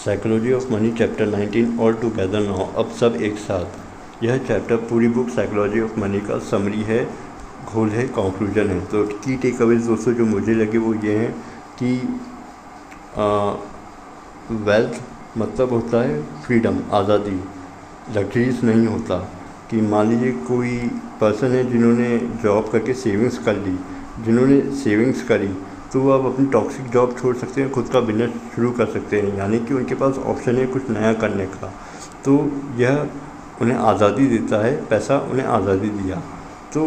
Psychology of money chapter 19 all together now, अब सब एक साथ। यह चैप्टर पूरी बुक साइकोलॉजी ऑफ मनी का समरी है, घोल है, कंक्लूजन है। तो की टेक अवेज दोस्तों जो मुझे लगे वो ये हैं कि वेल्थ मतलब होता है फ्रीडम, आज़ादी, लग्जरीज नहीं होता। कि मान लीजिए कोई पर्सन है जिन्होंने जॉब करके सेविंग्स कर ली, जिन्होंने सेविंग्स करी तो वो अब अपनी टॉक्सिक जॉब छोड़ सकते हैं, खुद का बिजनेस शुरू कर सकते हैं, यानी कि उनके पास ऑप्शन है कुछ नया करने का। तो यह उन्हें आज़ादी देता है, पैसा उन्हें आज़ादी दिया। तो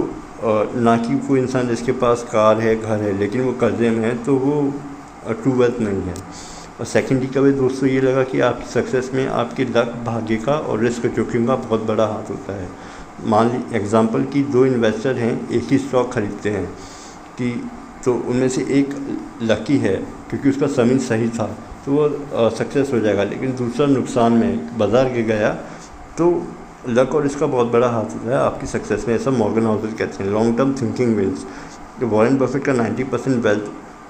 ना कि कोई इंसान जिसके पास कार है, घर है, लेकिन वो कर्जे में है, तो वो ट्रू वेल्थ नहीं है। और सेकेंडरी का भी दोस्तों ये लगा कि आपकी सक्सेस में आपके लक, भाग्य का और रिस्क जोखिम का बहुत बड़ा हाथ होता है। मान ली एग्जांपल कि दो इन्वेस्टर हैं, एक ही स्टॉक खरीदते हैं कि तो उनमें से एक लकी है क्योंकि उसका समय सही था तो वो सक्सेस हो जाएगा, लेकिन दूसरा नुकसान में बाज़ार गिर गया। तो लक और इसका बहुत बड़ा हाथ होता है आपकी सक्सेस में, ऐसा मॉर्गन हाउसल कहते हैं। Long term thinking wins. तो वॉरेन बफेट का 90% वेल्थ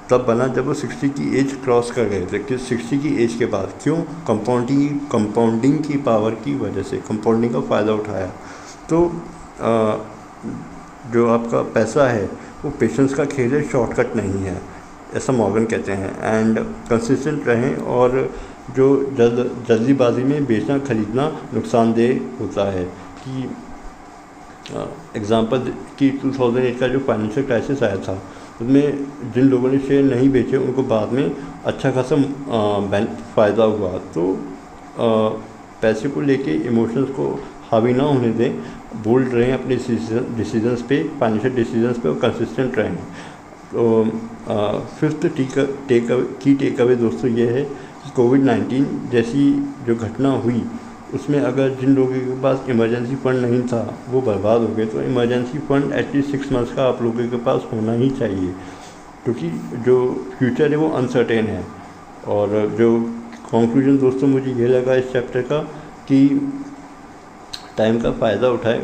तब बना जब वो 60 की एज क्रॉस कर गए थे। कि 60 की एज के बाद क्यों? कंपाउंडिंग की पावर की वजह से, कंपाउंडिंग का फ़ायदा उठाया। तो जो आपका पैसा है वो पेशेंस का खेल है, शॉर्टकट नहीं है, ऐसा मॉर्गन कहते हैं। एंड कंसिस्टेंट रहें, और जो जल्दीबाजी में बेचना खरीदना नुकसानदेह होता है। कि एग्ज़ाम्पल कि 2008 का जो फाइनेंशियल क्राइसिस आया था उसमें जिन लोगों ने शेयर नहीं बेचे उनको बाद में अच्छा खासा फ़ायदा हुआ। तो पैसे को लेके इमोशंस को हावी ना होने दें, बोल्ड रहें अपने डिसीजंस पे, फाइनेंशियल डिसीजंस पे, और कंसिस्टेंट रहें। तो फिफ्थ की टेक अवे दोस्तों ये है कि कोविड-19 जैसी जो घटना हुई उसमें अगर जिन लोगों के पास इमरजेंसी फ़ंड नहीं था वो बर्बाद हो गए, तो इमरजेंसी फ़ंड एटलीस्ट 6 मंथ्स का आप लोगों के पास होना ही चाहिए, क्योंकि जो फ्यूचर है वो अनसर्टेन है। और जो कंक्लूजन दोस्तों मुझे ये लगा इस चैप्टर का कि टाइम का फ़ायदा उठाए,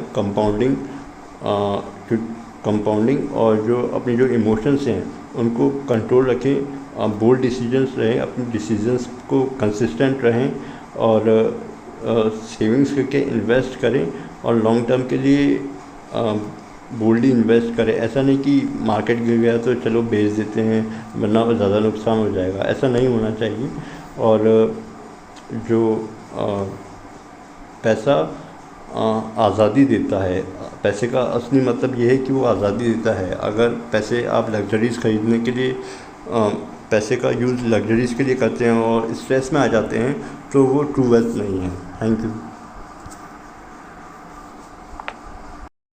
कंपाउंडिंग और जो अपने जो इमोशंस हैं उनको कंट्रोल रखें, बोल्ड डिसीजंस रहें, अपने डिसीजंस को कंसिस्टेंट रहें, और सेविंग्स करके इन्वेस्ट करें, और लॉन्ग टर्म के लिए बोल्डली इन्वेस्ट करें। ऐसा नहीं कि मार्केट गिर गया तो चलो बेच देते हैं वरना ज़्यादा नुकसान हो जाएगा, ऐसा नहीं होना चाहिए। और जो पैसा आज़ादी देता है, पैसे का असली मतलब ये है कि वो आज़ादी देता है। अगर पैसे आप लग्जरीज़ ख़रीदने के लिए पैसे का यूज़ लग्जरीज़ के लिए करते हैं और स्ट्रेस में आ जाते हैं तो वो ट्रू वेल्थ नहीं है। Thank you.